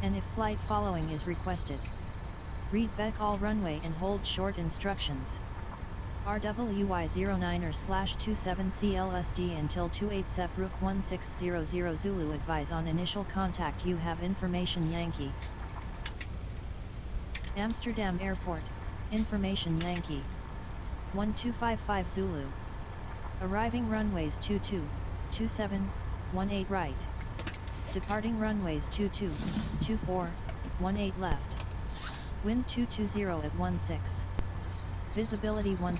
and if flight following is requested. Read back all runway and hold short instructions. RWY09er/27 CLSD until 28 Sep Rook 1600 Zulu. Advise on initial contact. You have information Yankee. Amsterdam Airport, information Yankee. 1255 Zulu. Arriving runways 22, 27, 18 right. Departing runways 22, 24, 18 left. Wind 220 at 16. Visibility 10.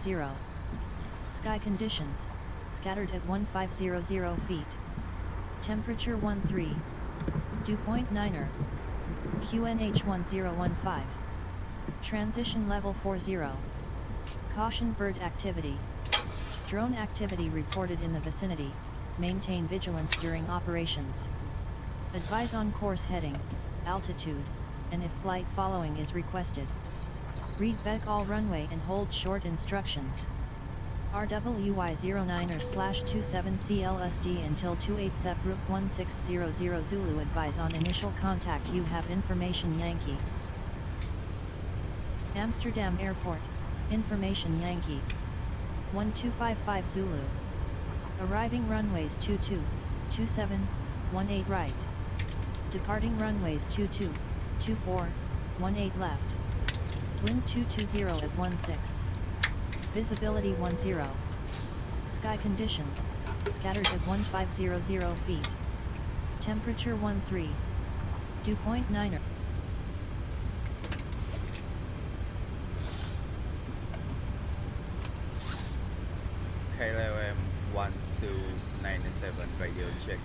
Sky conditions, scattered at 1500 feet. Temperature 13. Dew point 9er. QNH 1015. Transition level 40. Caution bird activity. Drone activity reported in the vicinity. Maintain vigilance during operations. Advise on course heading, altitude, and if flight following is requested. Read back all runway and hold short instructions. RWY09er/27 CLSD until 28 Sep Rook 1600 Zulu. Advise on initial contact. You have information Yankee. Amsterdam Airport, information Yankee. 1255 Zulu. Arriving runways 22, 27, 18 right. Departing runways 22, 24, 18 left. Wind 220 at 16. Visibility 10. Sky conditions, scattered at 1500 feet. Temperature 13. Dew point 9er. KLM 1297 radio check.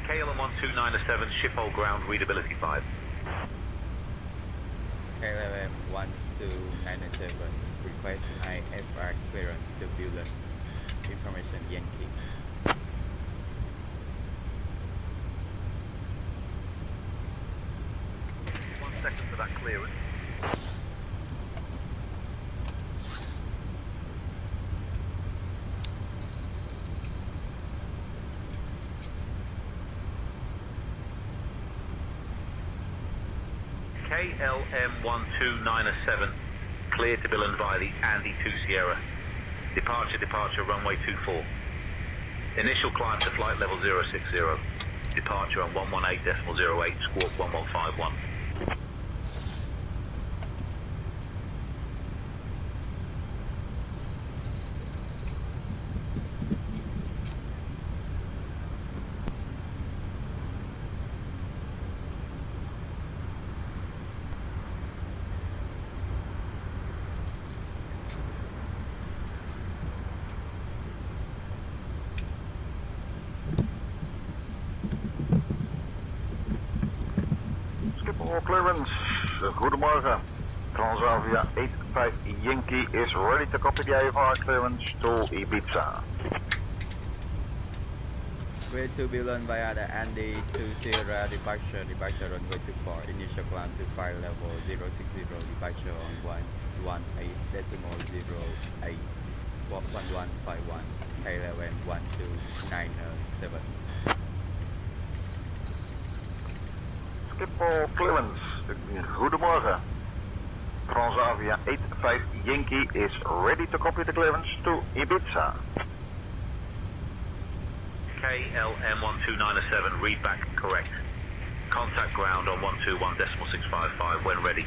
KLM 1297 Schiphol ground readability 5. KLM 1297 request IFR clearance to Billund. Information Yankee. One second for that clearance. KLM 1297, clear to Billund via the Andy 2 Sierra. Departure runway 24. Initial climb to flight level 060. Departure on 118.08, squawk 1151. Schiphol clearance, goedemorgen. Transavia 85 Yankee is ready to copy the IFR clearance to Ibiza. Way to Billund via the Andy 2 Sierra departure runway 24. Initial climb to flight level 060. Departure on 118.08, squawk 1151. KLM 1297. Schiphol clearance, goedemorgen. Transavia 85 Yankee is ready to copy the clearance to Ibiza. KLM 1297, read back correct. Contact ground on 121.655 when ready.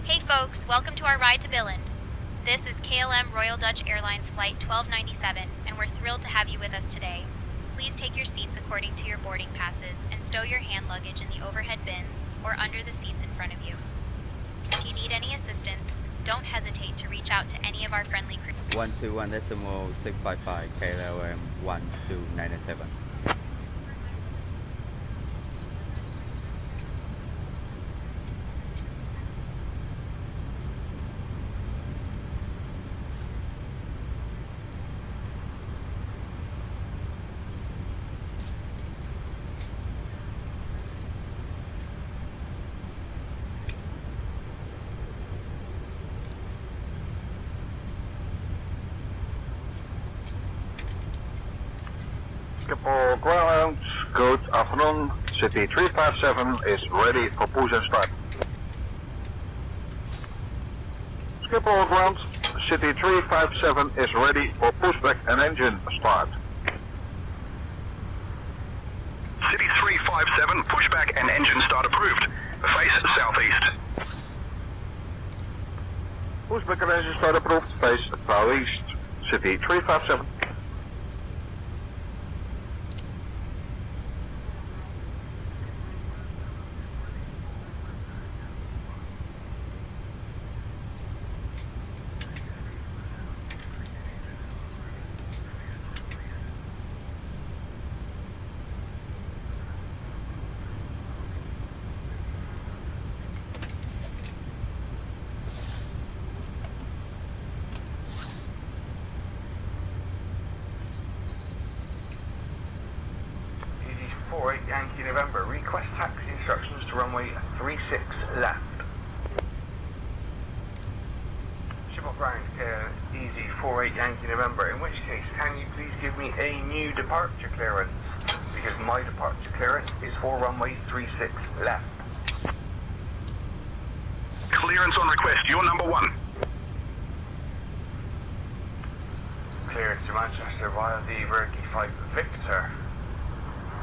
Hey folks, welcome to our ride to Billund. This is KLM Royal Dutch Airlines Flight 1297, and we're thrilled to have you with us today. Please take your seats according to your boarding passes and stow your hand luggage in the overhead bins or under the seats in front of you. If you need any assistance, don't hesitate to reach out to any of our friendly crew. 121.655 KLM 1297. Schiphol ground, good afternoon. City 357 is ready for push and start. Schiphol ground, City 357 is ready for pushback and engine start. City 357, pushback and engine start approved. Face southeast. Pushback and engine start approved, face southeast. City 357. Yankee November, request taxi instructions to runway 36 left. Schiphol ground, easy 48 Yankee November, in which case can you please give me a new departure clearance? Because my departure clearance is for runway 36 left. Clearance on request, you're number 1. Clearance to Manchester via the Verky 5 Victor.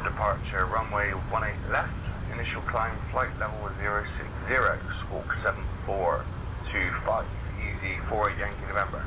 Departure runway 18 left. Initial climb flight level 060. Squawk 7425. Easy 48 Yankee November.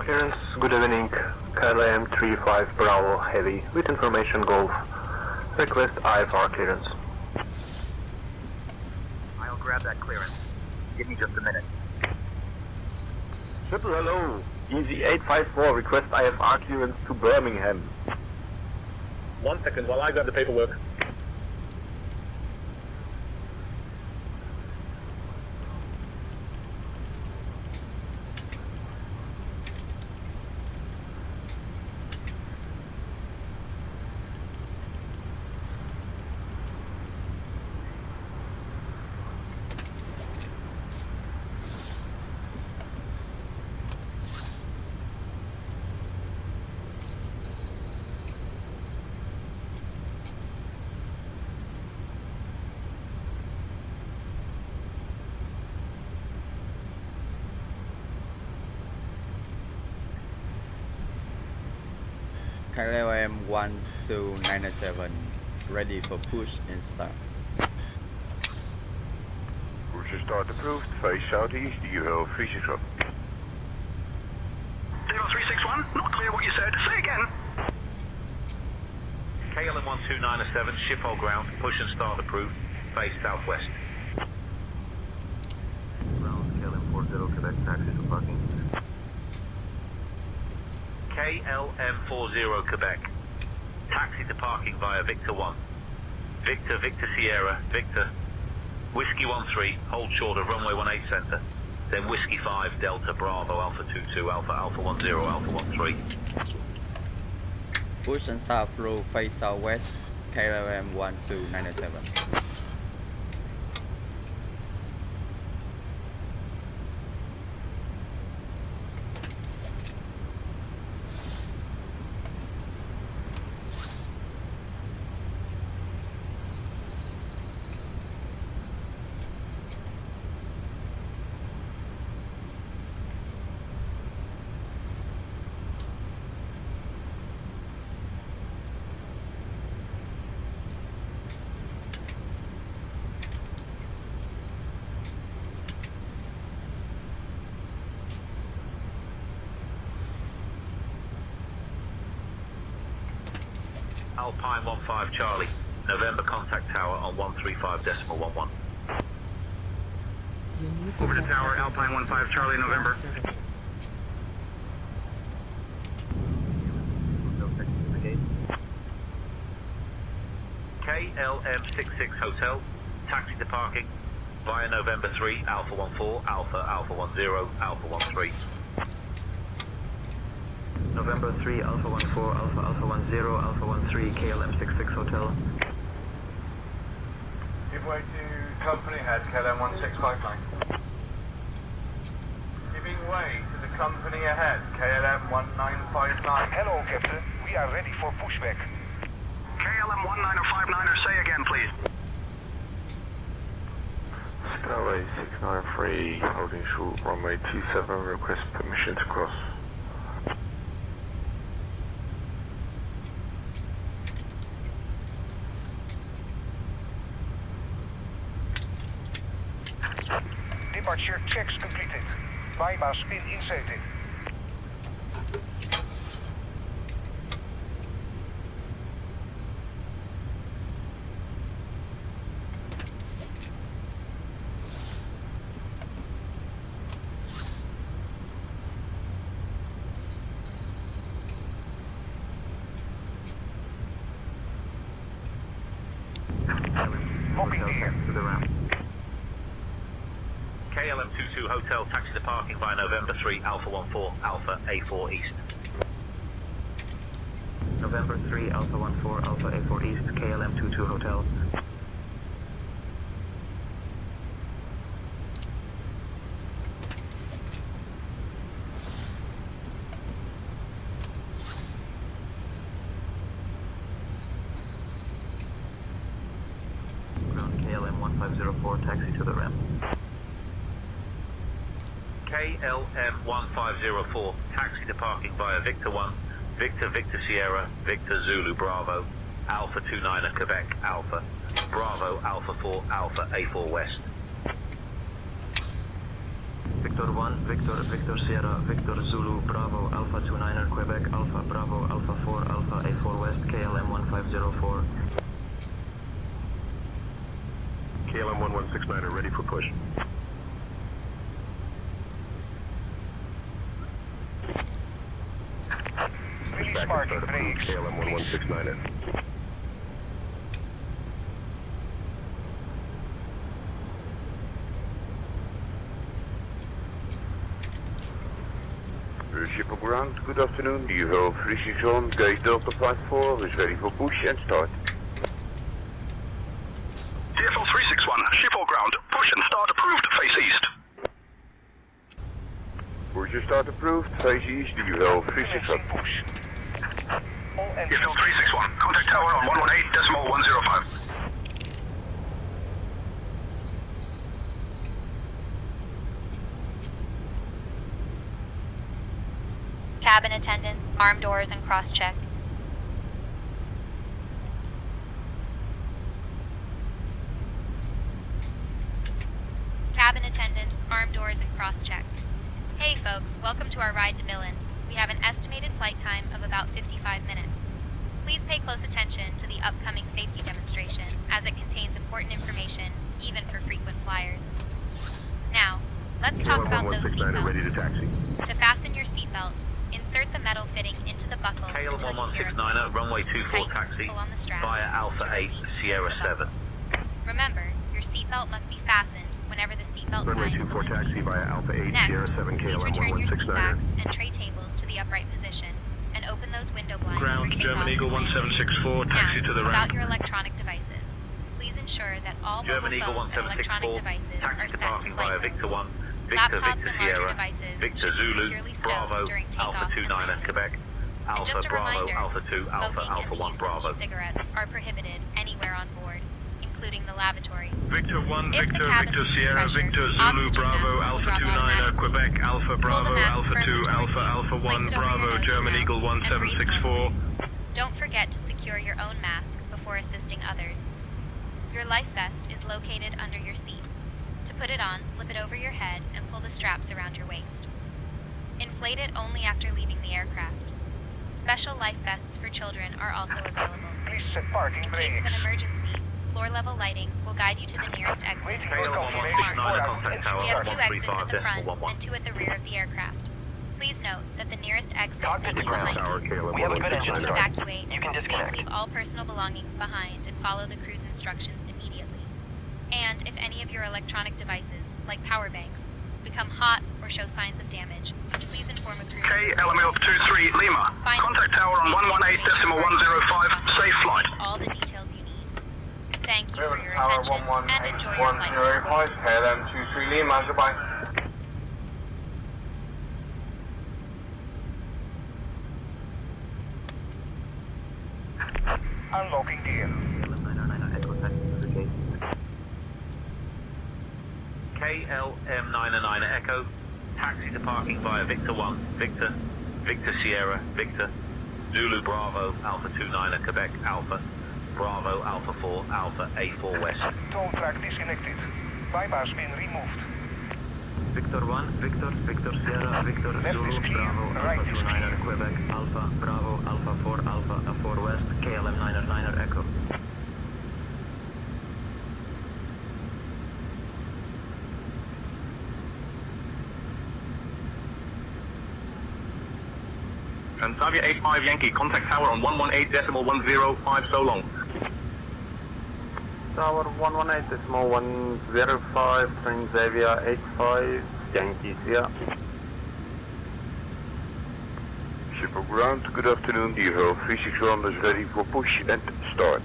Clearance, good evening. KLM 35 Bravo Heavy with information Golf. Request IFR clearance. I'll grab that clearance. Give me just a minute. Triple hello. Easy 854, request IFR clearance to Birmingham. 1 second while I grab the paperwork. KLM 1297 ready for push and start. Push and start approved, face southeast, UL 361. 0361, not clear what you said. Say again. KLM 1297, Schiphol ground, push and start approved. Face southwest. Ground, KLM 40 Quebec, taxi to parking. KLM 40 Quebec. Taxi to parking via Victor 1. Victor, Victor Sierra, Victor. Whiskey 13, hold short of runway 18 center. Then Whiskey 5, Delta, Bravo, Alpha 22, Alpha, Alpha 10, Alpha 13. Push and start through face southwest, KLM 1297. Alpine 15 Charlie, November contact tower on 135.11. Over to tower, Alpine 15 Charlie, November. KLM 66 Hotel, taxi to parking. Via November 3, Alpha 14, Alpha, Alpha 10, Alpha 13. November 3, Alpha 14, Alpha, Alpha 10, Alpha 13, KLM 66 Hotel. Give way to company head, KLM 1659. Giving way to the company ahead, KLM 1959. Hello, Captain. We are ready for pushback. KLM 1959er, say again, please. Skyway 693, holding short, runway 27, request permission to cross. Departure checks completed. Bypass pin inserted. Locking gear. To the ramp. KLM 22 Hotel, taxi to parking via November 3, Alpha 14, Alpha A4 East. November 3, Alpha 14, Alpha A4 East, KLM 22 Hotel. Ground KLM 1504, taxi to the ramp. KLM 1504, taxi to parking via Victor 1, Victor Victor Sierra, Victor Zulu Bravo, Alpha 29er Quebec Alpha, Bravo Alpha 4 Alpha A4 West. Victor 1, Victor Victor Sierra, Victor Zulu Bravo, Alpha 29er Quebec Alpha, Bravo Alpha 4 Alpha A4 West, KLM 1504. KLM 1169er, ready for push. Release parking brakes. KLM 1169er. Schiphol ground, good afternoon. You have British on gate Delta Flight 4 is ready for push and start. TFL 361, Schiphol ground. Push and start approved, face east. Push and start approved, face east. You have British on. TFL 361, contact tower on 118.105. Cabin attendants, arm doors, and cross-check. Cabin attendants, arm doors, and cross-check. Hey folks, welcome to our ride to Billund. We have an estimated flight time of about 55 minutes. Please pay close attention to the upcoming safety demonstration, as it contains important information, even for frequent flyers. Now, let's talk about those seatbelts. Ready to taxi. To fasten your seatbelt, insert the metal fitting into the buckle KLM until you hear a 1169er, runway 24 tight taxi pull on the strap via Alpha to 8 release Sierra the buckle. 7. Remember, your seatbelt must be fastened whenever the seatbelt Runway sign is 24 taxi illuminated. via Alpha 8 Next, Sierra 7 please KLM return your seat 1169er. backs and tray tables to the upright position and open those window blinds Ground, for takeoff German Eagle and landing. 1764, taxi Now, to the about ramp. your electronic devices. Please ensure that all mobile German Eagle phones and electronic 1764, devices are taxi to set to parking flight via mode. Victor 1, Victor Laptops Victor and larger Sierra, devices Victor should be Zulu, securely stowed Bravo, during takeoff Alpha and 29er landing. Quebec, And Alpha just a Bravo, reminder, Alpha 2, smoking Alpha, Alpha and the 1 use Bravo. of e-cigarettes are prohibited anywhere on board, including the lavatories. Victor 1, If the Victor, cabin Victor loses Sierra, pressure, Victor Zulu, oxygen Bravo, masks will Alpha drop 29er, automatically. Quebec, Alpha Pull the Bravo, mask Alpha firmly 2, towards Alpha, you, Alpha place 1, it over your Bravo, nose or German mouth, Eagle and breathe 1764. Don't forget to secure your own mask before assisting others. Your life vest is located under your seat. To put it on, slip it over your head and pull the straps around your waist. Inflate it only after leaving the aircraft. Special life vests for children are also available. Please set parking In brakes. case of an emergency, floor-level lighting will guide you to the nearest exit. Waiting which for is confirmation. marked. contact tower We have 2 exits at the 135.11. front and 2 at the rear of the aircraft. Please note that the nearest exit may Cockpit be to ground behind tower, you. KLM If you need 1169er. to evacuate, You can please disconnect. leave all personal belongings behind and follow the cruise instructions immediately. And if any of your electronic devices, like power banks, become hot or show signs of damage, please inform a crew. KLM 23 Lima. Contact tower on 118.105. Safe flight. Contains all the details you need. Thank you for your attention and enjoy your flight with us. KLM 23 Lima, goodbye. Unlocking gear. KLM 99 Echo, taxi to parking via Victor 1, Victor, Victor Sierra, Victor, Zulu Bravo, Alpha 29 Quebec Alpha, Bravo Alpha 4, Alpha A4 West. Toll track disconnected. Bypass pin removed. Victor 1, Victor, Victor Sierra, Victor Zulu Bravo, Alpha 29 Quebec Alpha, Bravo Alpha 4, Alpha 4 West, KLM 99 Echo. Transavia 85 Yankee, contact tower on 118.105 so long. Tower 118.105, Transavia 85 Yankees, yeah. Schiphol ground, good afternoon. DHL 361 is ready for push and start.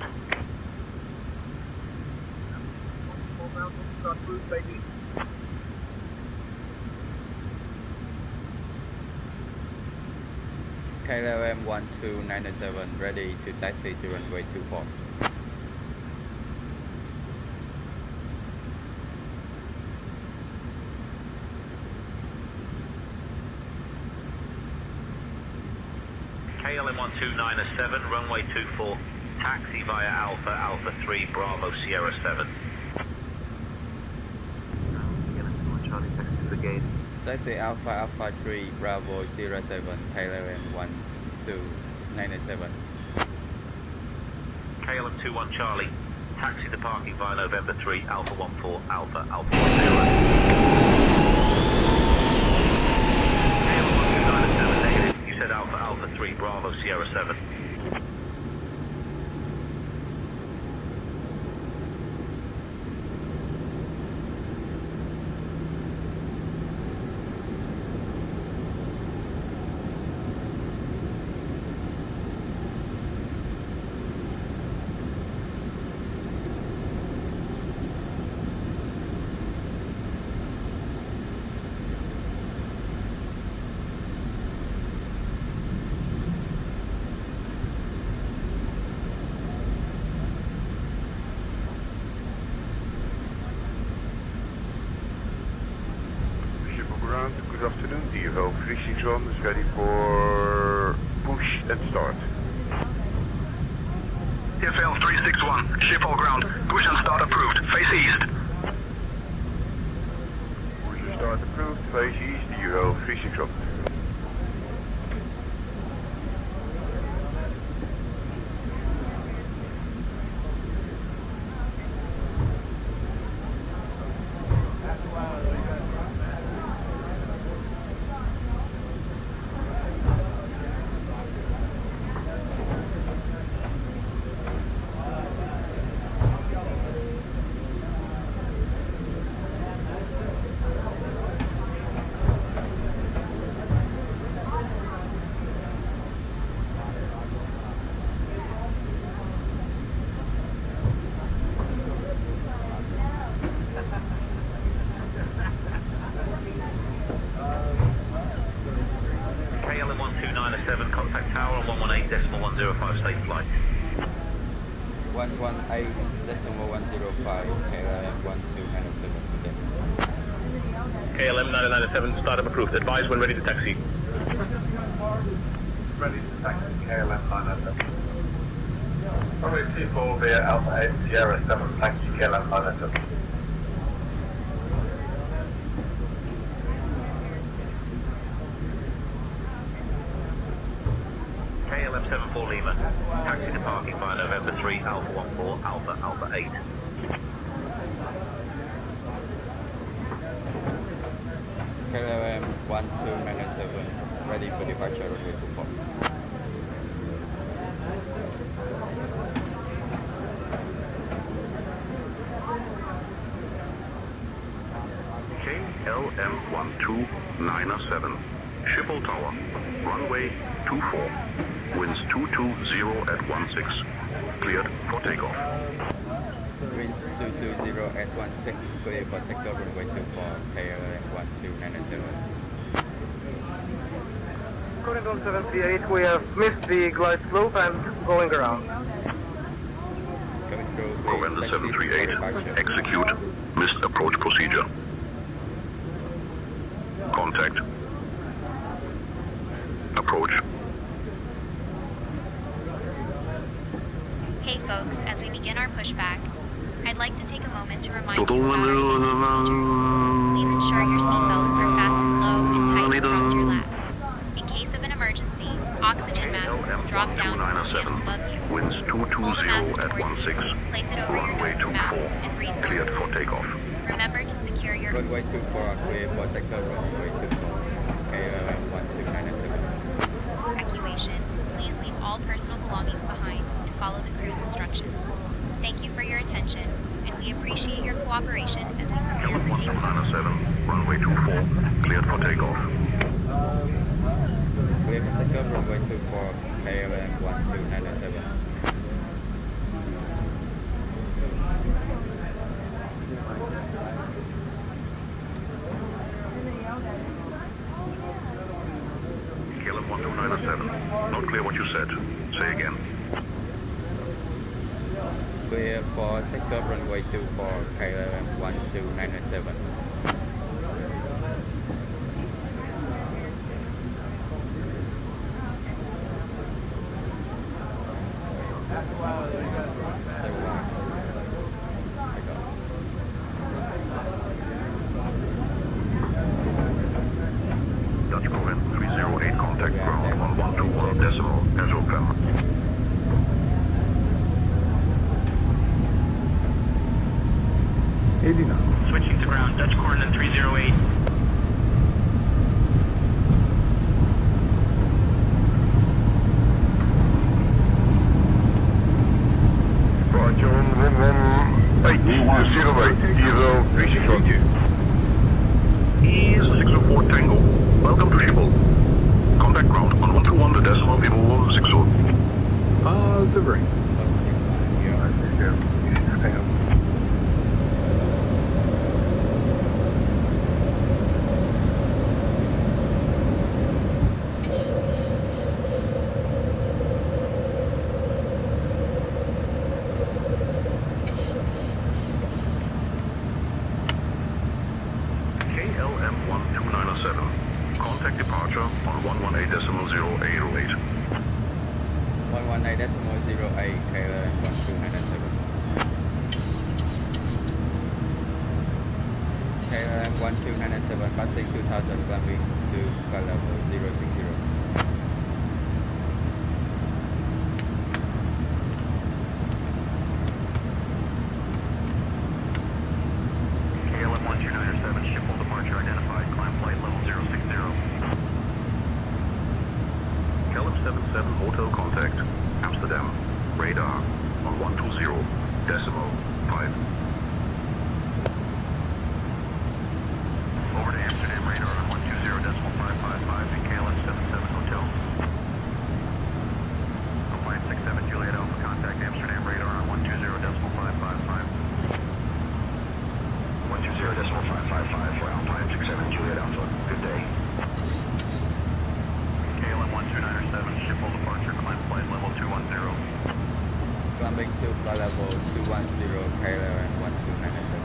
KLM 1297 ready to taxi to runway 24. KLM 1297, runway 24, taxi via Alpha, Alpha 3, Bravo, Sierra 7. Charlie, taxi to the gate. Taxi Alpha Alpha 3 Bravo 07 KLM 1297. KLM 21 Charlie, taxi to parking via November 3, Alpha 14, Alpha, Alpha 10. KLM 1297 negative, you said Alpha, Alpha 3, Bravo, Sierra 7. Good afternoon, DHL 361 is ready for push and start. TFL 361, Schiphol ground. Push and start approved. Face east. Push and start approved, face east, DHL 361. KLM 1297, contact tower on 118.105, safe flight. 118.105 KLM 1297. Okay. KLM 997, startup approved. Advise when ready to taxi. Ready to taxi KLM 997. Runway 24 via Alpha 8 Sierra 7, taxi KLM 997. KLM 74 Lima, taxi to parking via November 3, Alpha 14, Alpha, Alpha 8. KLM 1297 ready for departure runway 24. KLM1297, Schiphol Tower, runway 24, winds 220 at 16, cleared for takeoff. Winds 220 at 16, clear for takeoff runway 24, KLM 1297. Current on 738, we have missed the glide slope and going around. Coming through, please Commander taxi to 738, departure. execute missed approach procedure. Contact. Approach. Hey folks, as we begin our pushback, I'd like to take a moment to remind you about our safety procedures. Please ensure your seatbelts are fastened low and tight across your lap. In case of an emergency, oxygen masks will drop down from the panel above you. Winds Hold the mask 220 at towards you, 16, place it over your runway nose and mouth, 24, and breathe cleared normally. for takeoff. Remember to secure your Runway 24, clear for takeoff runway 24, KLM 1297. evacuation. Please leave all personal belongings behind and follow the cruise instructions. Thank you for your attention, and we appreciate your cooperation as we prepare for takeoff. KLM 1297, runway 24, cleared for takeoff. Clear for takeoff runway 24, KLM 1297. KLM 1297, not clear what you said. Say again. Clear for takeoff runway 24, KLM 1297. Stabilize. Take off. Dutch Command 308, contact ground on 121 decimal, as open. Switching to ground, Dutch coordinate 308. Roger, 11808, Euro, Richard. Ease 604 Tango. Welcome to Schiphol. Contact ground on 121 the decimal Vivo 60. Delivering. Positive line here. KLM 1297. Contact departure on 118 decimal 0808. 118.08 KLM 1297. KLM 1297 passing 2000 climbing to flight level 060. KLM 1297, Schiphol departure identified. Climb flight level 060. KLM 77 hotel contact. Amsterdam. Radar on 120 decimal 5. Over to Amsterdam radar on 120 decimal 555 in KLM 77 hotel. Flight 67 Juliet Alpha contact Amsterdam radar on 120 decimal 555. 120 decimal 555 for Alpine 67 Juliet Alpha. Good day. KLM 1297, Schiphol departure, climb flight level 210. Climbing to flight level 210 KLM 1297.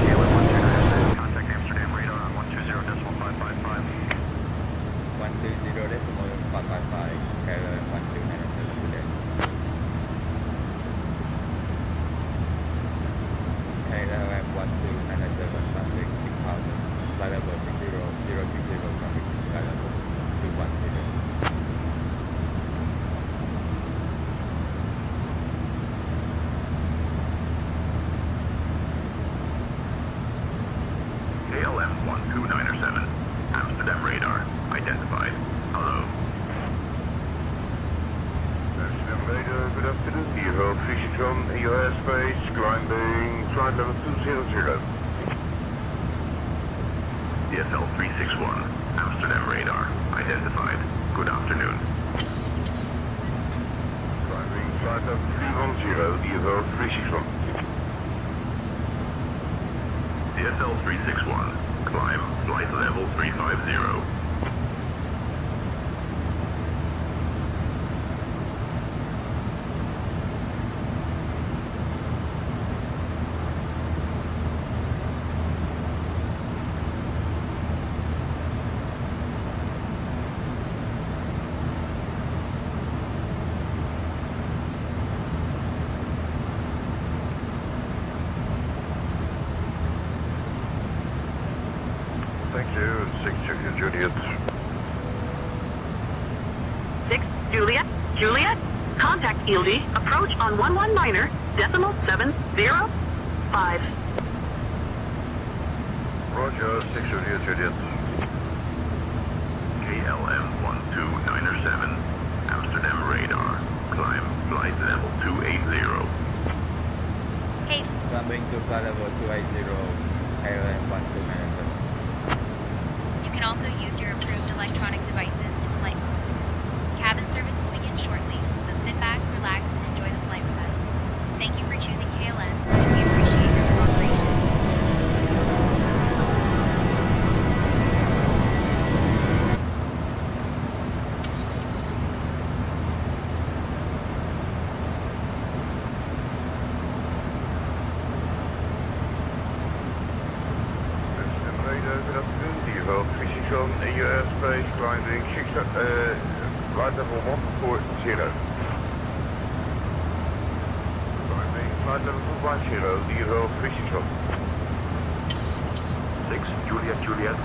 KLM 1297, contact Amsterdam radar on 120 decimal 555. 120 decimal 555 KLM 1297 today. KLM 1297 passing 6000 flight level 60060 climbing to flight level 210. 1297. Amsterdam radar. Identified. Hello. Amsterdam radar, good afternoon. You have Friesland in your airspace, climbing flight level 200. DSL 361. Amsterdam radar. Identified. Good afternoon. Climbing flight level 310, you have Friesland. DSL 361. Climb flight level 350. Thank you, 6 Juliet. 6 Juliet, contact ELD, approach on 119.705. Roger, 6 Juliet. KLM 1297. Amsterdam radar. Climb flight level 280. Hey, Climbing to flight level 280, KLM 1297. you can also use your approved electronic devices in flight mode. Cabin service will begin shortly, so sit back, relax, and enjoy the flight with us. Thank you for choosing KLM, and we appreciate your cooperation. Amsterdam radar, good afternoon. You have Friesland in your airspace, climbing flight level 140. Climbing flight level 250, you have Friesland. 6 Juliet.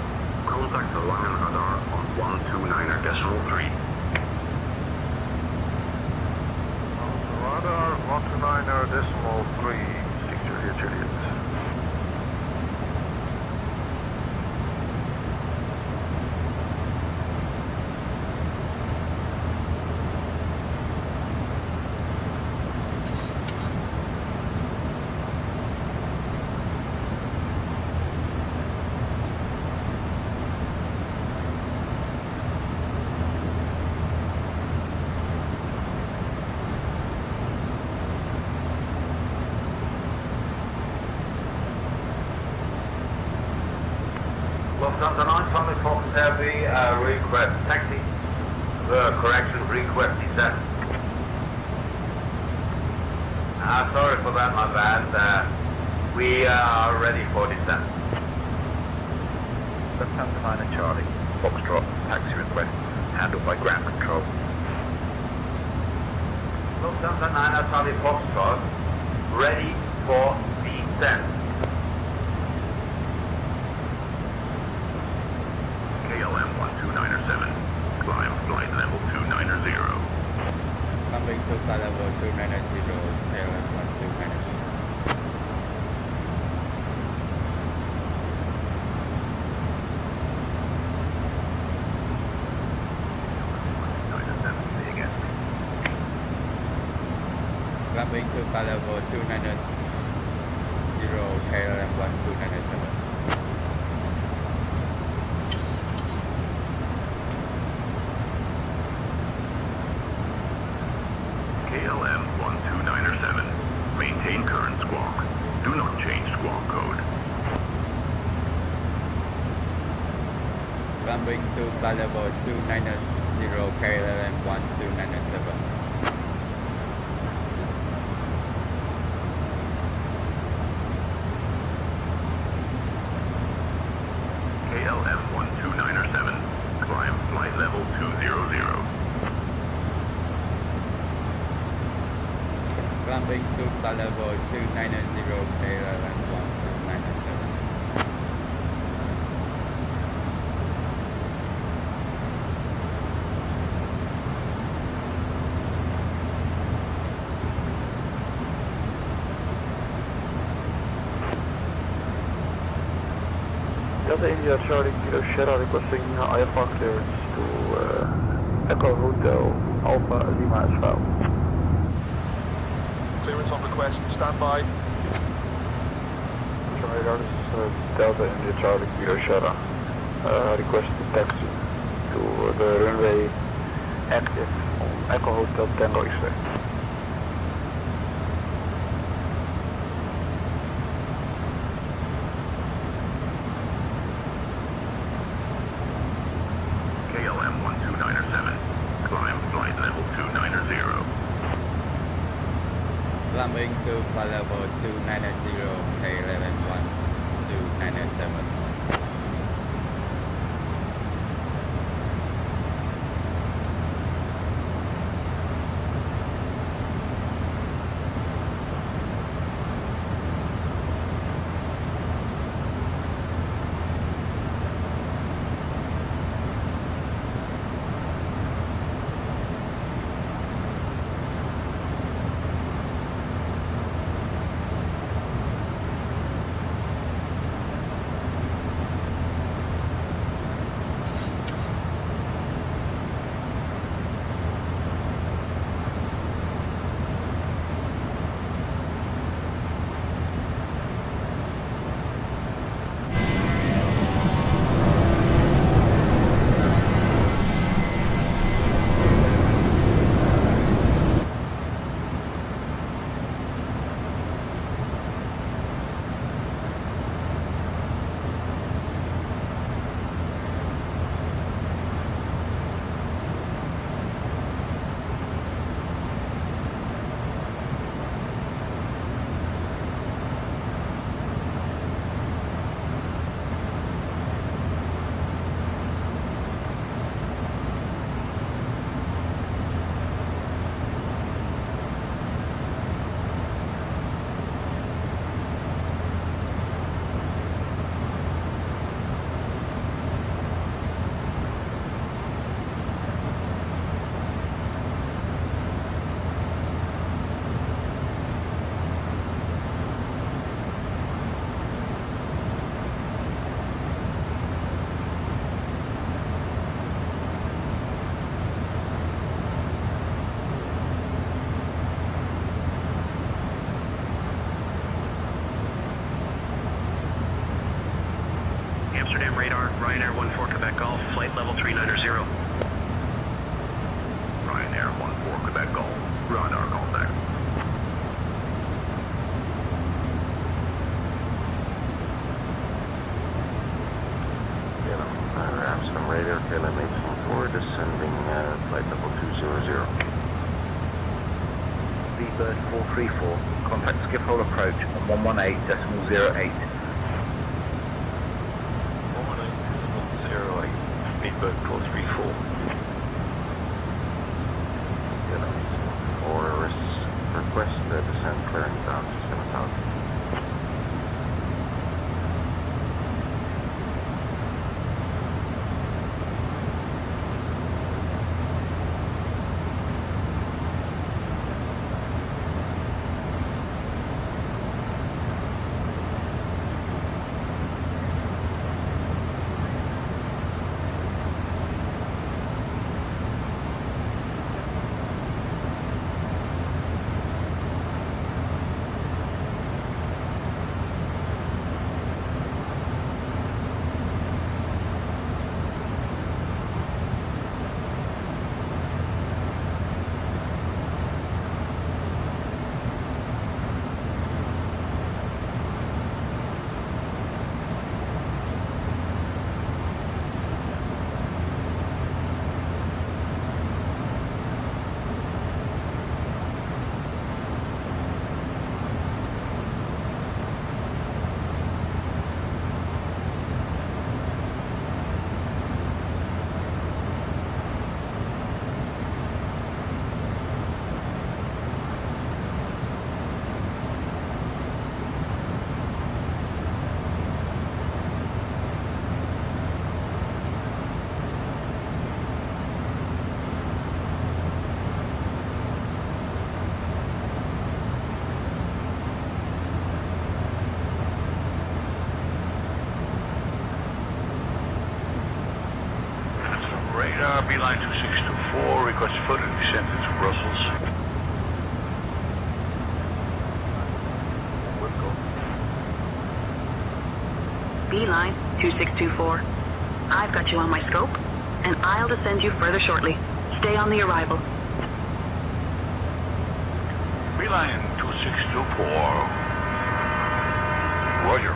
Contact the Langen radar on 129.3. Radar 129.3, 6 Juliet. Lufthansa 9, Thomas Fox Airby, request taxi. Correction, request descent. Sorry for that, my bad. We are ready for descent. Lufthansa 9 and Charlie, Foxtrot, taxi request, handled by ground control. Lufthansa 9, Charlie Foxtrot, ready for descent. KLM 1297. Climb flight level 290. Climbing to flight level 290, KLM 1297. Climbing to flight level 290, KLM 1297. KLM 1297. Maintain current squawk. Do not change squawk code. Climbing to flight level 290, KLM 1297. KLM 1297. Climb flight level 200. Climbing to flight level 290, KLM 1297. Delta India Charlie Kilo Sierra requesting IFR clearance to Echo Hotel Alpha Lima as well. Clearance on request, stand by. Radar, this is Delta India Charlie Kilo Sierra. Request to taxi to the runway active on Echo Hotel Tango X-ray. KLM 12907, climb flight level 290. Climbing to flight level 290, KLM 12907. Amsterdam radar, Ryanair 14 Quebec Golf, flight level 390. Ryanair 14 Quebec Golf, radar contact. Amsterdam radar, KLM 814, descending flight level 200. Bird 434, contact Schiphol approach on 118.08. 118.08, Speedbird 434. Or request descent clearing down to 7,000. Radar, Beeline 2624, request further descent into Brussels. Beeline 2624. I've got you on my scope, and I'll descend you further shortly. Stay on the arrival. Beeline 2624. Roger.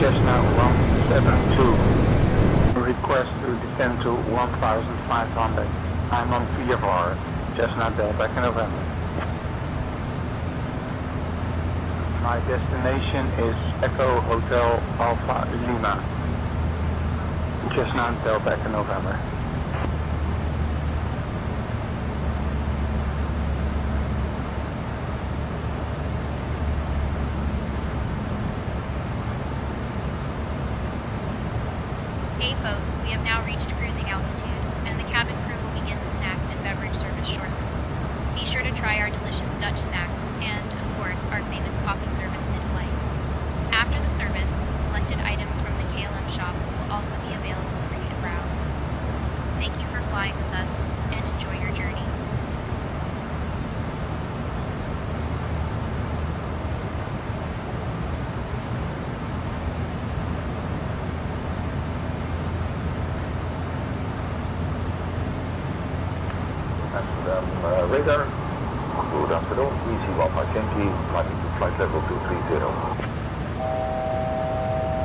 Cessna 172. Request to descend to 1,500. I'm on VFR. Cessna Delta November. My destination is Echo Hotel Alpha Lima. Cessna Delta November. Hey folks, we have now reached cruising altitude, and the cabin crew will begin the snack and beverage service shortly. Be sure to try our delicious Dutch snacks and, of course, our famous coffee service mid-flight. After the service, selected items from the KLM shop will also be available for you to browse. Thank you for flying with us, and enjoy your journey. Amsterdam radar. Good afternoon. Easy Alpha Yankee, climbing to flight level 230.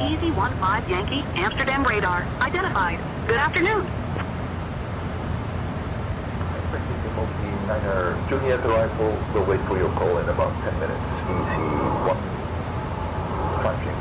Easy 15 Yankee, Amsterdam radar. Identified. Good afternoon. Expecting the multi-niner Juliet arrival. We'll wait for your call in about 10 minutes. Easy 15 Yankee.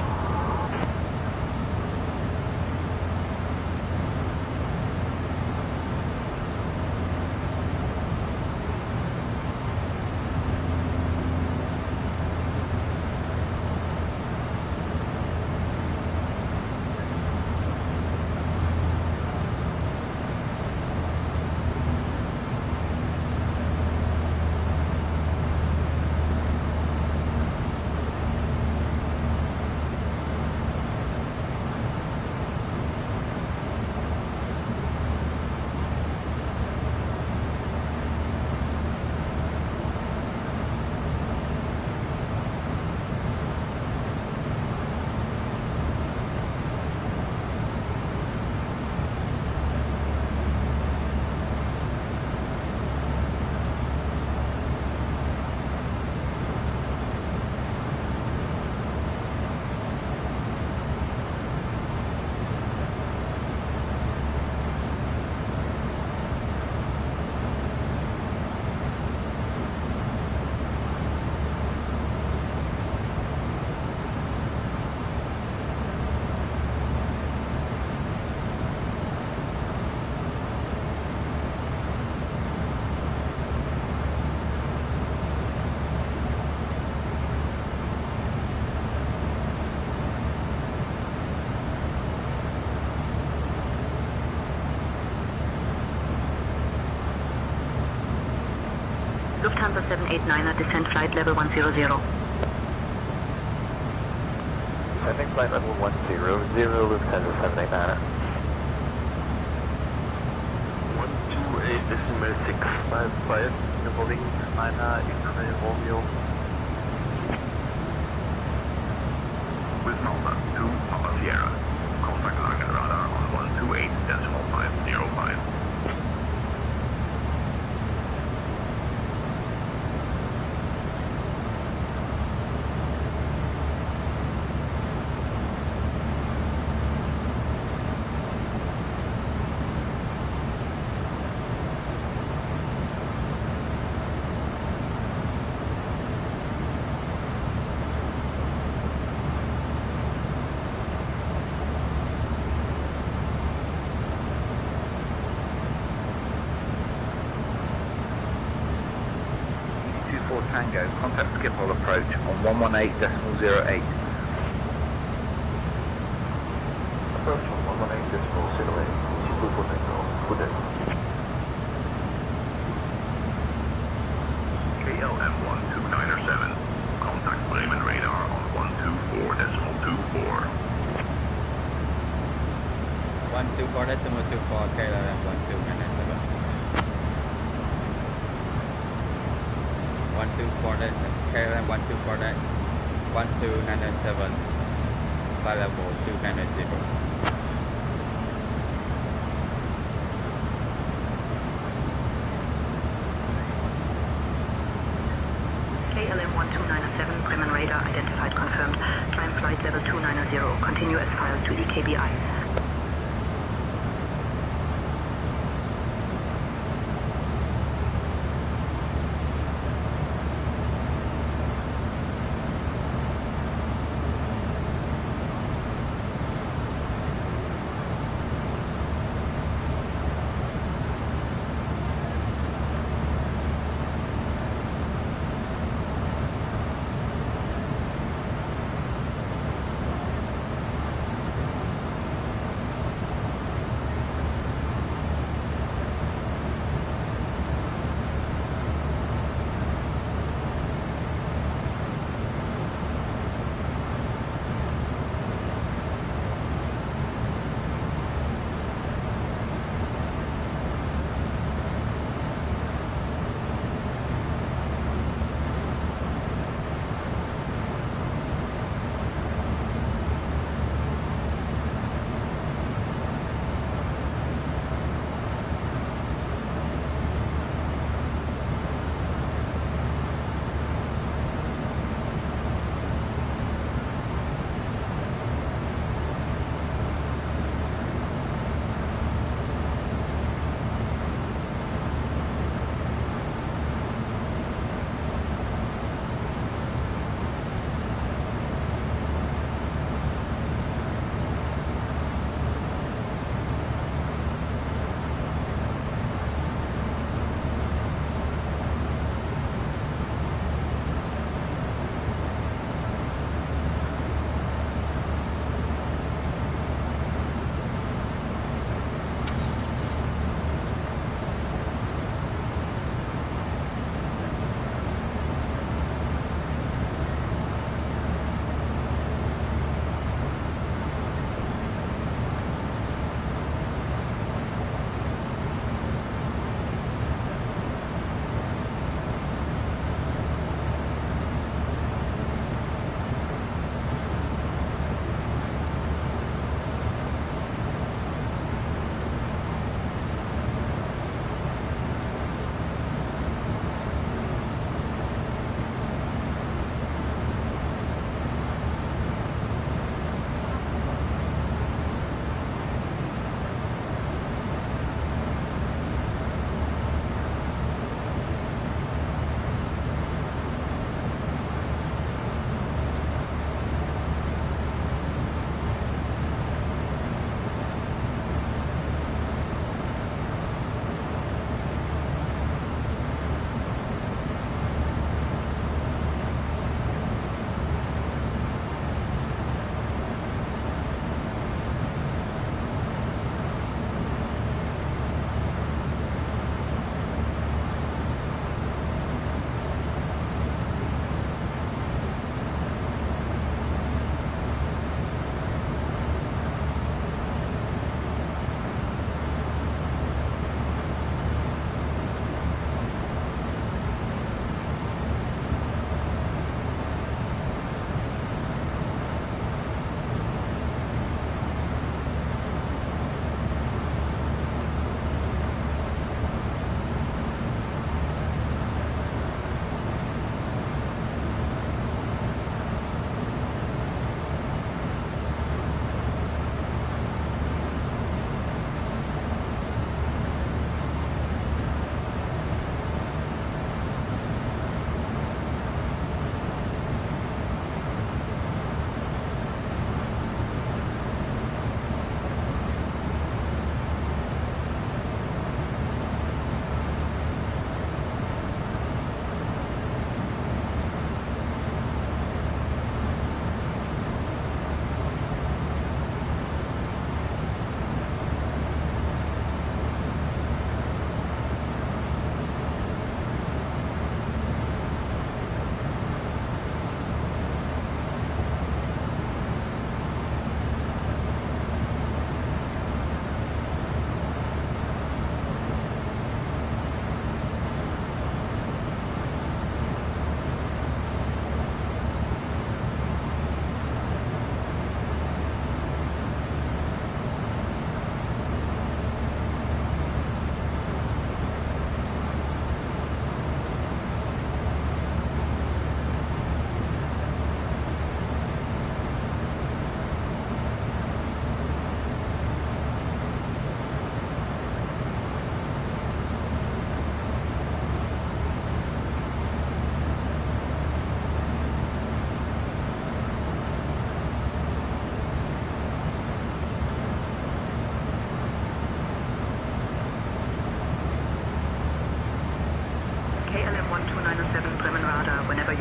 Lufthansa 789 at descent flight level 100. Descending flight level 100, Lufthansa 789. 128.655, holding 9 Israel Romeo. With Malta to Papa Sierra. Contact target radar on 128.505. Tango, contact Schiphol approach on 118.08. Approach on 118.08. Good for Tango. Good day. KLM 12907. Contact Bremen radar on 124.24. 124.24 KLM 12907. 124 KLM 124.1297. Flight level 290. KLM 12907, Bremen radar identified, confirmed. Climb flight level 290. Continue as filed to EKBI.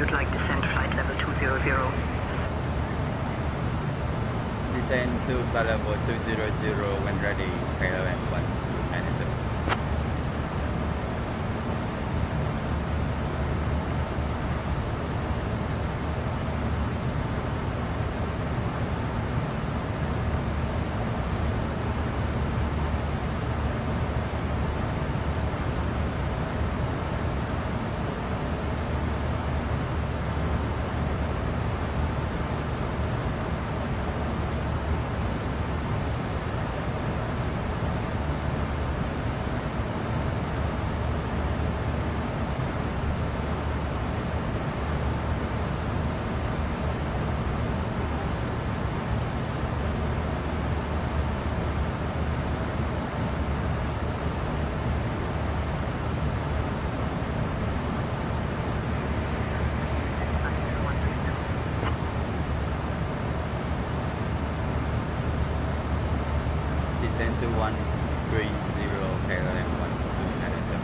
you'd like descent flight level 200. Descend to flight level 200 when ready, KLM 1297. Descend to 130 KLM 1297.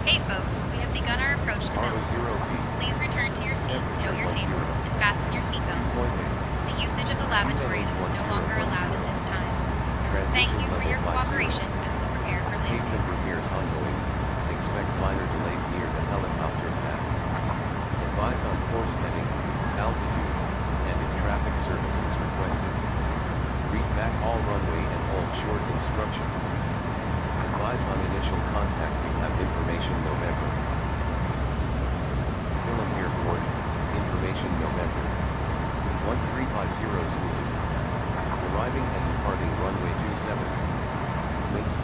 Hey folks, we have begun our approach to Billund. Please return to your seats, stow your tables, and fasten your seatbelts. The usage of the lavatories is no longer allowed at this time. Thank you for your cooperation as we prepare for landing. Pavement repairs ongoing. Expect minor delays near the helicopter pad. Advise on course heading, altitude, and if traffic service is requested. Read back all runway and hold short instructions. Advise on initial contact. You have information November. Billund Airport, information November. 1350 Zulu. Arriving and departing runway 27. Linked.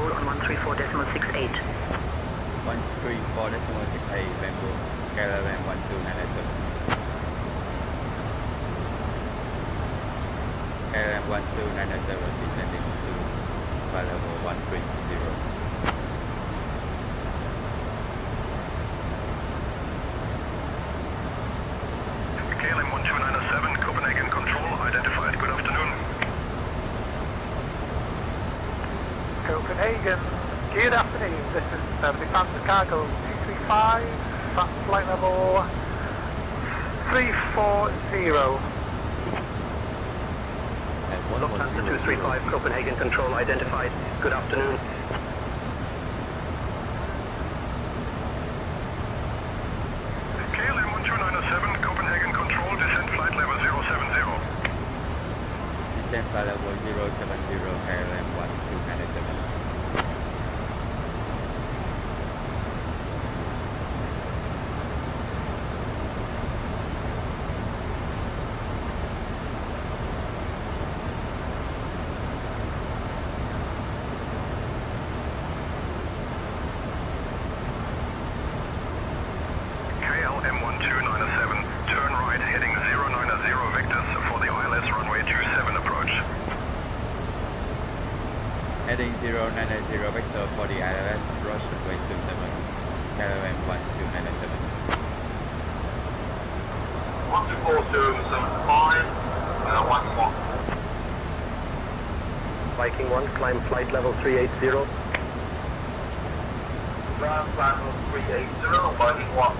control on 134.68. 134.68 Bamboo, KLM 12997. KLM 12997 descending to flight level 130. KLM 12907, Copenhagen control identified. Good afternoon. Copenhagen, good afternoon. This is Lufthansa Cargo 235, flight level 340. Lufthansa 235, Copenhagen control identified. Good afternoon. KLM 12907, Copenhagen control, descent flight level 070. Descent flight level 070, KLM 12997. KLM 1297, turn right heading 090 vectors for the ILS runway 27 approach. Heading 090 vector for the ILS approach runway 27, KLM 12997. 124.075, 11. Viking 1, climb flight level 380. Ground flight level 380, Viking 1.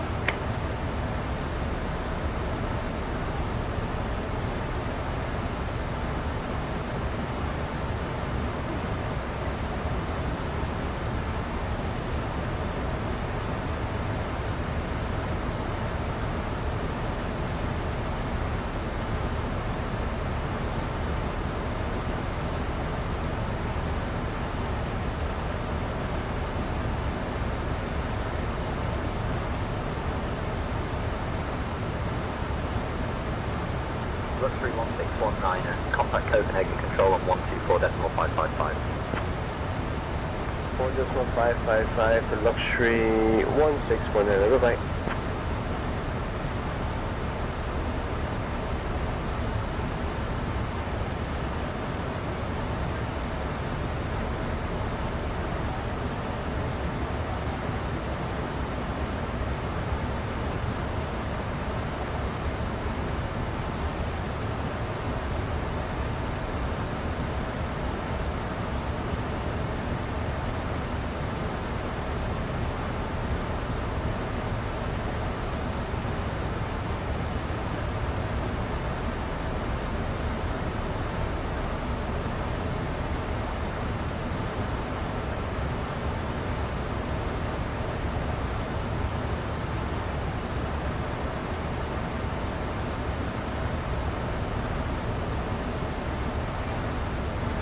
Luxury 1619, contact Copenhagen control on 124.555. 4.555 for Luxury 1619, goodbye.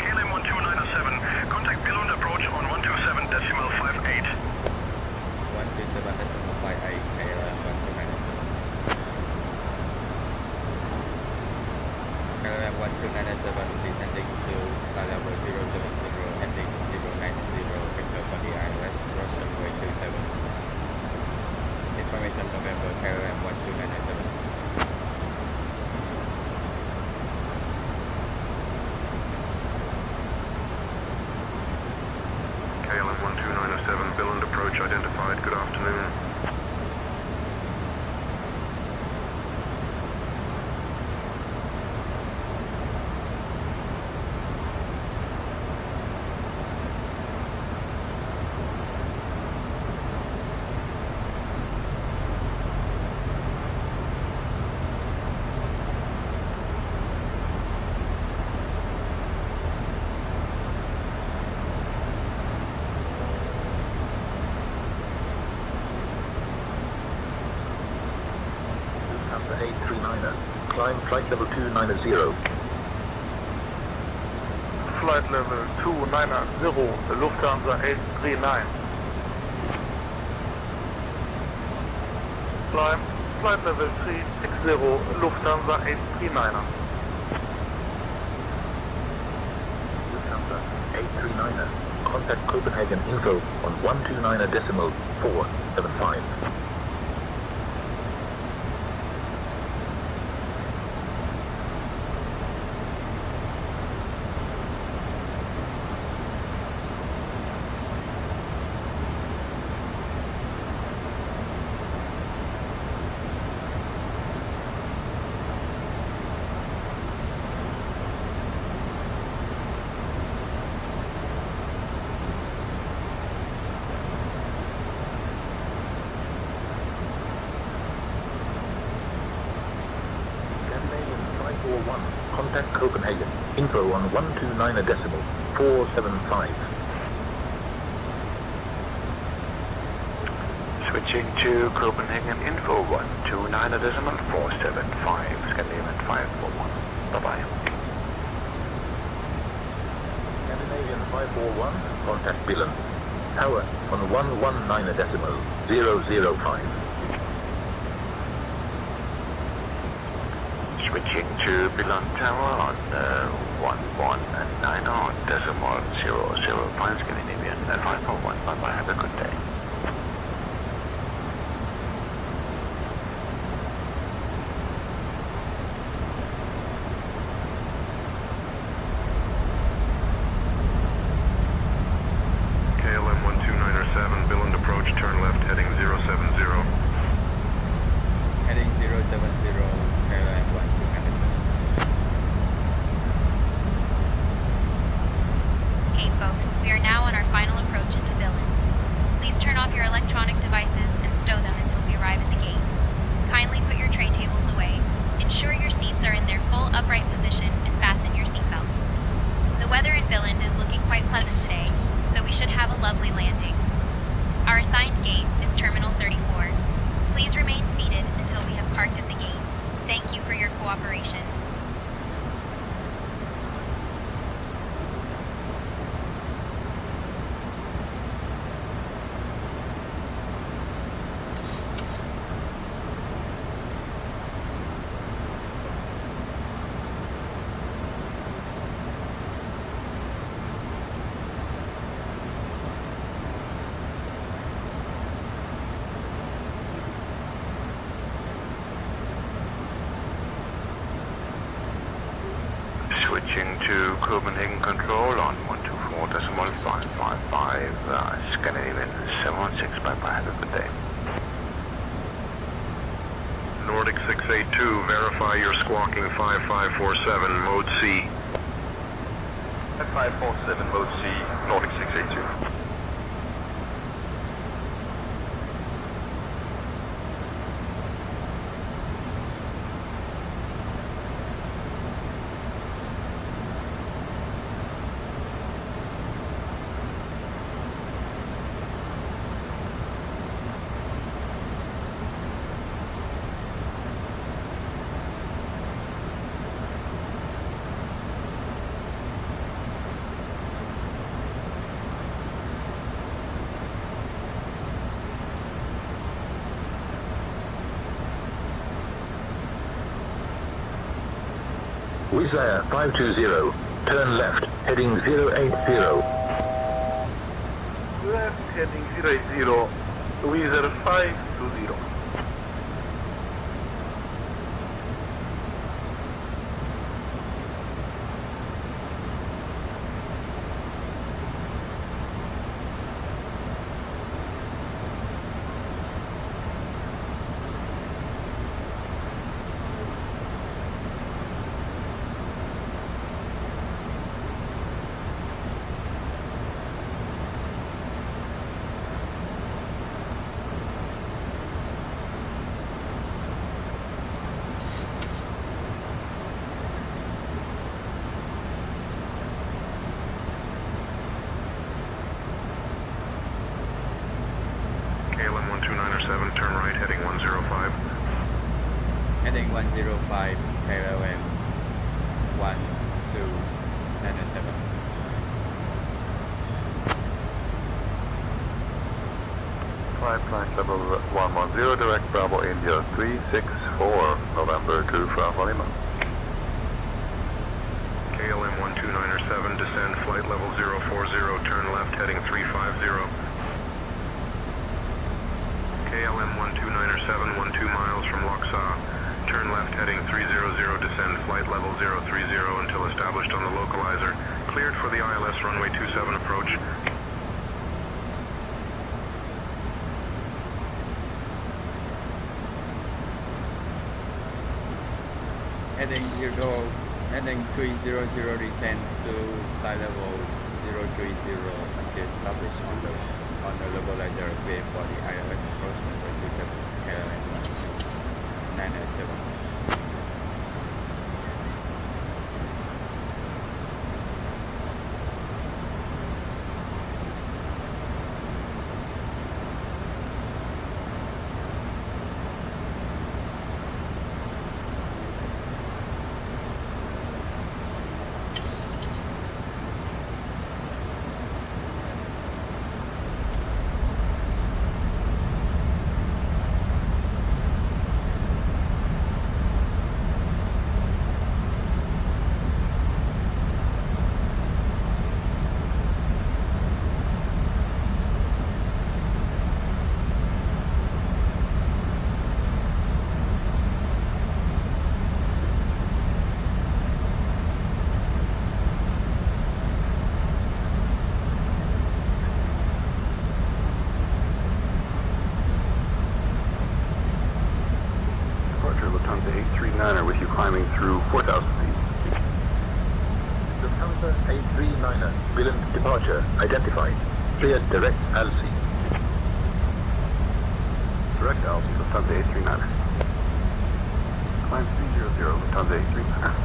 KLM 1297, contact Billund approach on 127.58. 127.58, KLM 12997. KLM 12997 descending to flight level 070, heading 090 vector for the ILS approach runway 27. Information November, KLM 12997. KLM 12907, Billund approach identified. Good afternoon. Lufthansa 839er, climb flight level 290. Flight level 290, Lufthansa 839. Climb flight level 360, Lufthansa 839er. Lufthansa 839er, contact contact Copenhagen info on 129.475. Contact Copenhagen. Info on 129.475. Switching to Copenhagen info 129.475. Scandinavian 541. Bye-bye. Scandinavian 541. Contact Billund. Tower on 119.005. Switching to Billund Tower on 119.005 Scandinavian 541. Bye-bye, have a good day. KLM 12907, Billund approach, turn left, heading 070. Heading 070, KLM 12907. Hey folks, we are now on our final approach into Billund. Please turn off your electronic devices and stow them until we arrive at the gate. Kindly put your tray tables away, ensure your seats are in their full upright position, and fasten your seatbelts. The weather in Billund is looking quite pleasant today, so we should have a lovely landing. Our assigned gate is Terminal 34. Please remain seated until we have parked at the gate. Thank you for your cooperation. Switching to Copenhagen Control on 124.555, Scandinavian 716. Bye-bye, have a good day. Nordic 682, verify your squawking 5547, mode C. 5547, mode C, Nordic 682. Wizz Air 520, turn left, heading 080. Left, heading 080, Wizz Air 520. KLM 12907, turn right, heading 105. Heading 105, KLM 12907. Flight level 110, direct Bravo India 364, November to Lima. KLM 12907, descend flight level 040, turn left heading 350. KLM 12907, 12 miles from Loxaw, turn left heading 300, descend flight level 030 until established on the localizer. Cleared for the ILS runway 27 approach. Heading 300, descend to flight level 030 until established on the localizer. Clear for the ILS approach runway 27 KLM 12907. With you climbing through 4,000 feet. Lufthansa 839er, Billund departure identified. Cleared direct ALSI. Direct ALSI, Lufthansa 839er. Climb 300, Lufthansa 839er.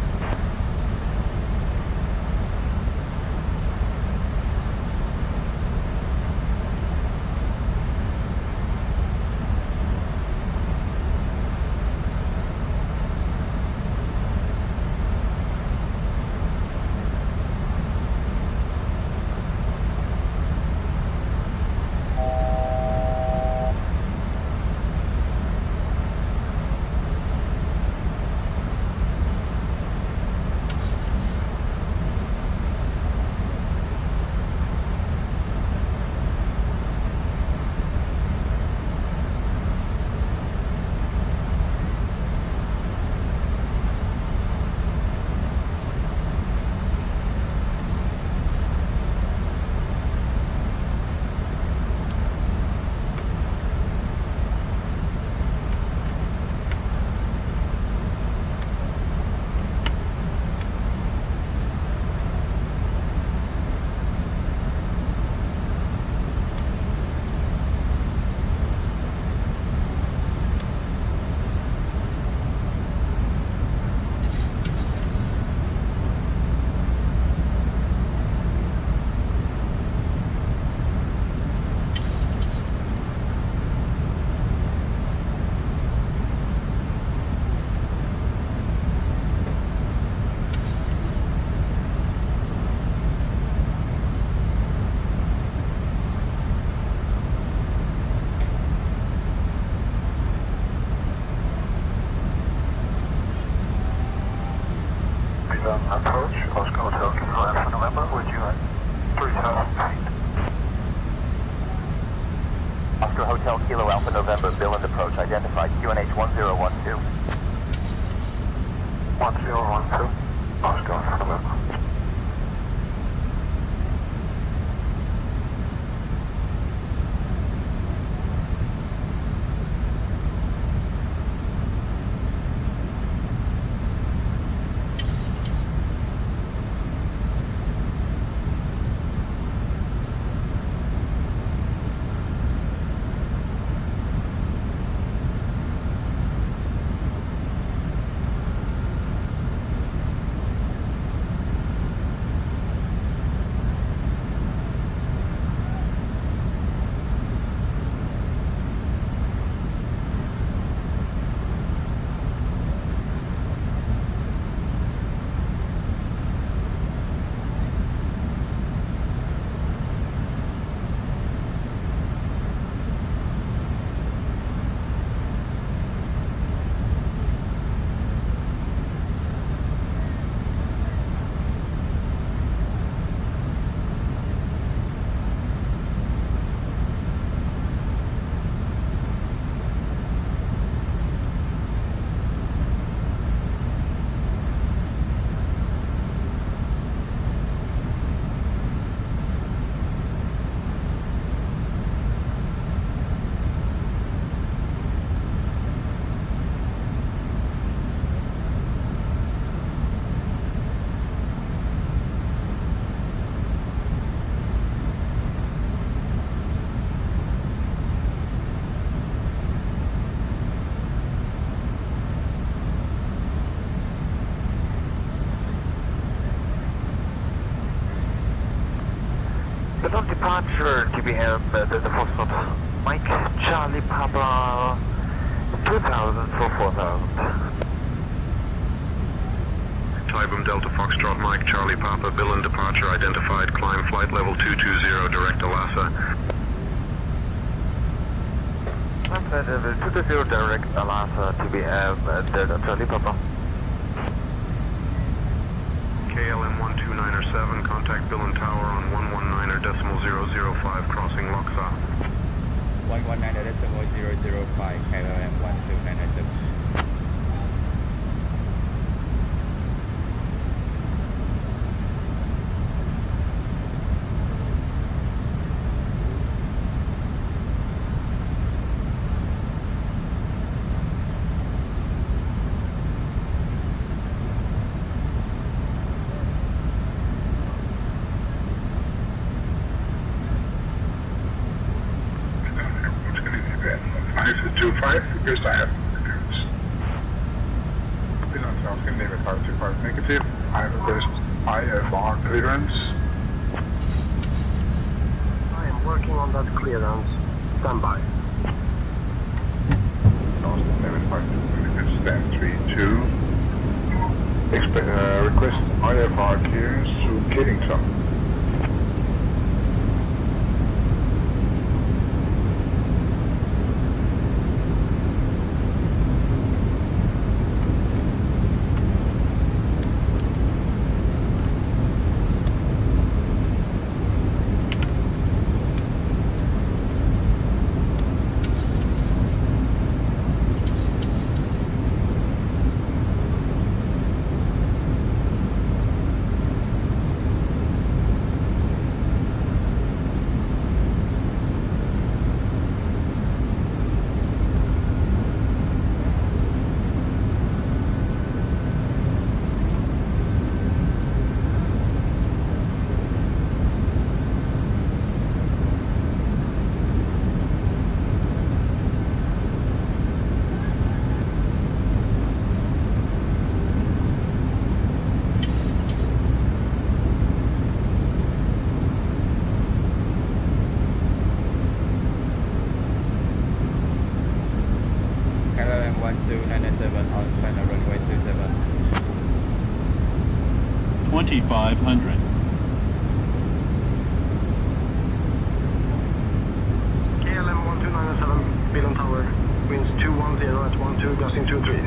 Approach, Oscar Hotel Kilo Alpha November, would you at 3,000 feet? Oscar Hotel Kilo Alpha November, Billund approach, identified QNH 1012. 1012, Oscar Alpha November. departure TBM Delta Foxtrot Mike Charlie Papa 2000 for 4000. Tybum Delta Foxtrot Mike Charlie Papa Billund departure identified, climb flight level 220 direct to Lhasa. Flight level 220 direct Lhasa TBM Delta Charlie Papa. KLM 12907, contact Billund Tower on 119.005 crossing Loksa. 119.005, KLM 12907. Because I have clearance. Billund Falcon, Navy 525 negative. I request IFR clearance. I am working on that clearance. Stand by. Austin, Navy 525 stand 32. Request IFR clearance to Kiddington. KLM 12907 on final runway 27. 2500. KLM 1297, Billund Tower, winds 210 at 12, gusting 23.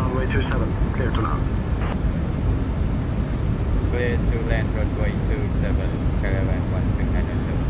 Runway 27, clear to land. Clear to land runway 27, KLM 12907.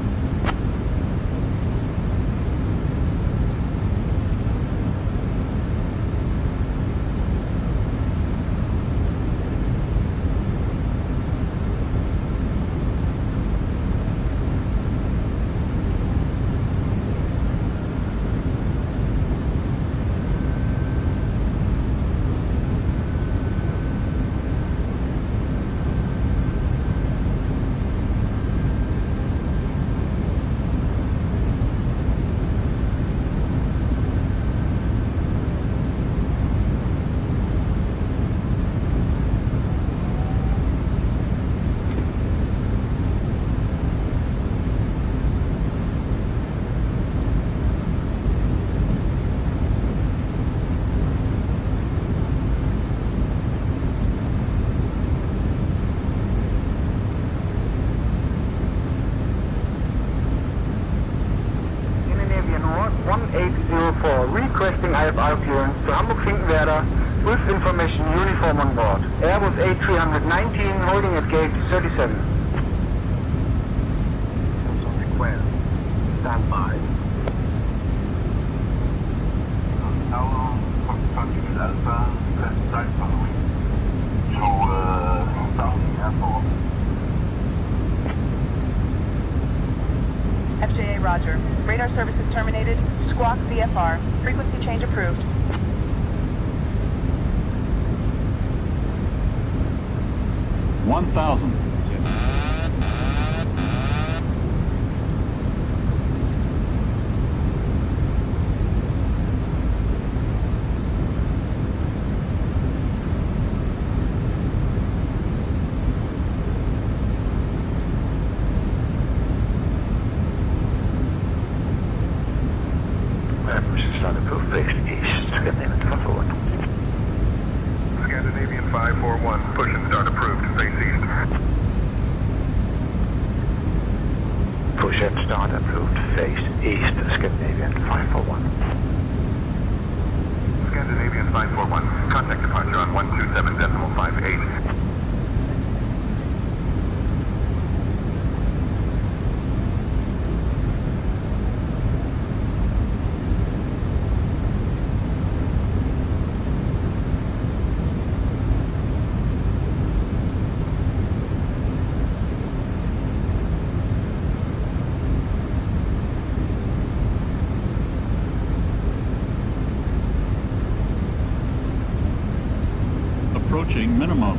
Requesting IFR clearance to Hamburg-Finkenwerder with information uniform on board. Airbus A319 holding at gate 37. Request. Stand by. Tower, continue Alpha, left side following to South Airport. FJA Roger. Radar services terminated. Squawk VFR. Frequency change approved. 1000. Scandinavian 541. Scandinavian 541, push and start approved, face east. Push and start approved, face east, Scandinavian 541. Scandinavian 541, contact departure on 127.58. Approaching minimums.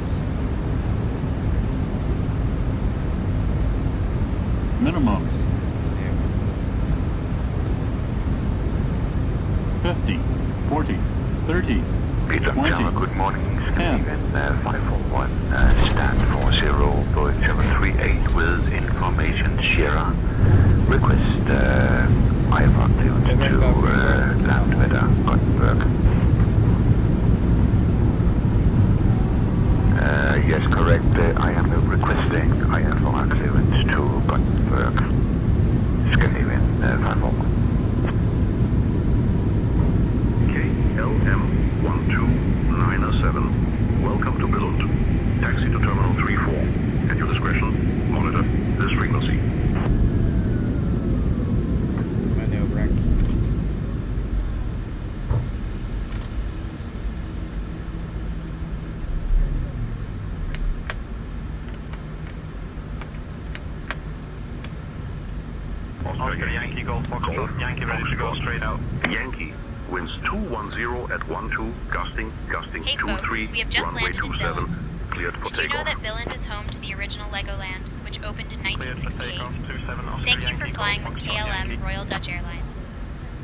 Minimums. 50, 40, 30, Billund 20, Tower, good morning, 10. Scandinavian 541, stand for 0, Boeing 738 with information Sierra. Request IFR clearance to Landwetter, Gothenburg. Yes, correct. I am requesting IFR clearance to Gothenburg, Scandinavian 541. KLM 1297, welcome to Billund. Taxi to Terminal 34. At your discretion, monitor this frequency. Manual brakes. Oscar Yankee Golf Foxtrot, Yankee ready to go straight out. Yankee, winds 210 at 12, gusting Hey 23, folks, we have just runway landed in 27, Billund. cleared for Did you know takeoff. that Billund is home to the original Legoland, which opened in Cleared for 1968? takeoff, 27 Oscar Thank you for Yankee flying Golf with Foxtrot, KLM Yankee. Royal Dutch Airlines.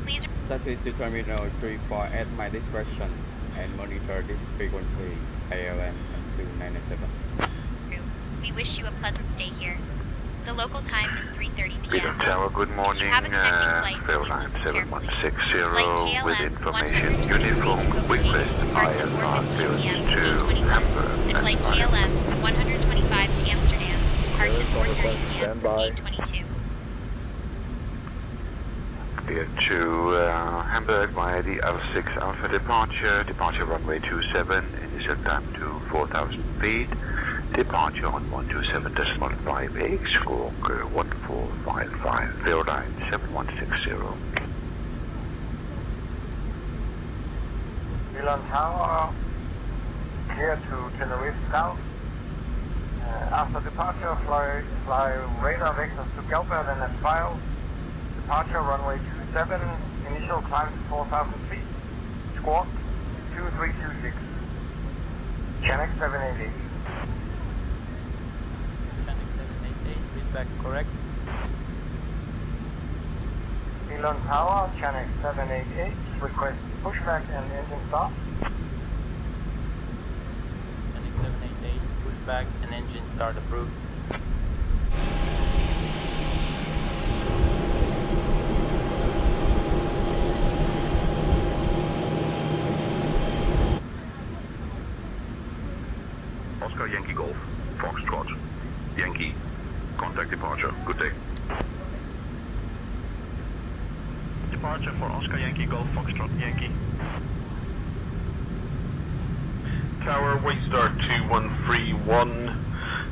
Please Taxi to Terminal 34 at my discretion and monitor this frequency KLM 1297. we wish you a pleasant stay here. The local time is 3:30 p.m. Billund Tower, good morning, have a connecting flight, please Fairline listen carefully. 7160 with KLM information 123 uniform, to request departs at IFR 4:15 clearance p.m. to 8:25, Hamburg and flight KLM 125 to Amsterdam departs at 4:30 p.m. 8:22. Clear to Hamburg via the L6 Alpha departure runway 27, initial time to 4,000 feet, departure on 127.58, squawk 1455, Fairline 7160. Billund Tower, clear to Tenerife South. After departure, fly radar vectors to Galbert and as filed. Departure runway 27, initial climb to 4,000 feet. Squawk 2326. Channel 788. Channel 788, feedback correct. Billund Tower, Channel 788, request pushback and engine start. Channel 788, pushback and engine start approved. Oscar Yankee Golf, Foxtrot, Yankee, contact departure, good day. Departure for Oscar Yankee Golf, Foxtrot, Yankee. Tower, Whitestar 2131,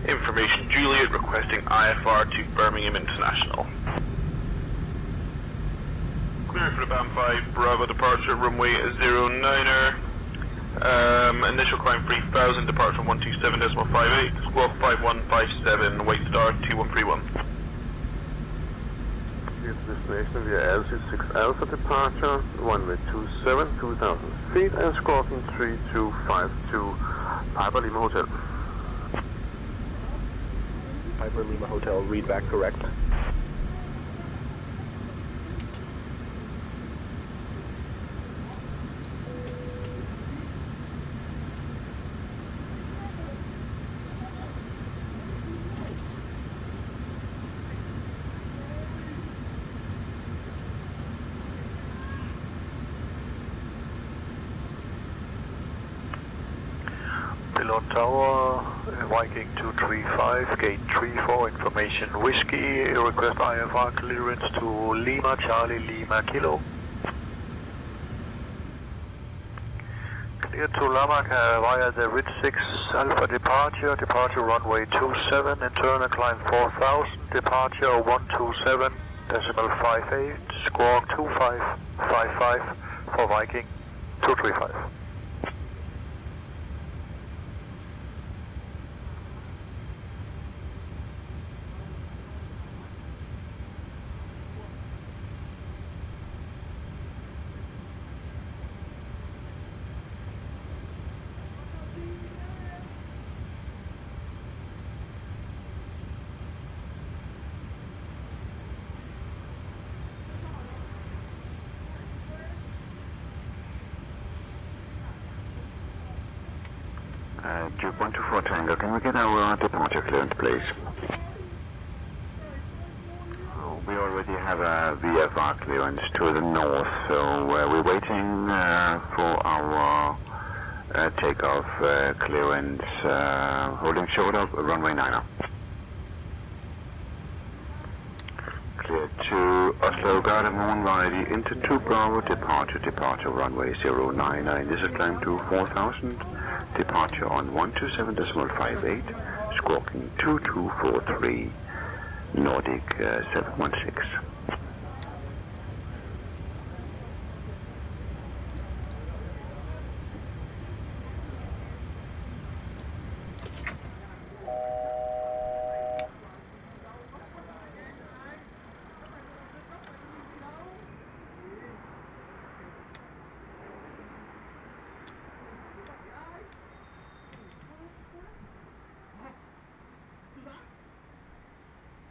information Juliet requesting IFR to Birmingham International. Clear for the Bam 5 Bravo departure, runway 09er. Initial climb 3000, departure 127.58, squawk 5157, Whitestar 2131. Destination via L6 Alpha departure, runway 27, 2000 feet, and squawking 3252, Piper Lima Hotel. Piper Lima Hotel, read back correct. Billund Tower, Viking 235, gate 34, information whiskey, request IFR clearance to Lima, Charlie Lima Kilo. Clear to Larnaca via the Ridge 6 Alpha departure, departure runway 27, internal climb 4000, departure 127.58, squawk 2555 for Viking 235. Duke 124 Tango, can we get our departure clearance, please? We already have a VFR clearance to the north, so we're waiting for our takeoff clearance, holding short of runway 9. Clear to Oslo Gardermoen via the Inter 2 Bravo, departure runway 099, this is climb to 4000. Departure on 127.58, squawking 2243, Nordic 716.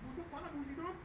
Butuh pala busi dong.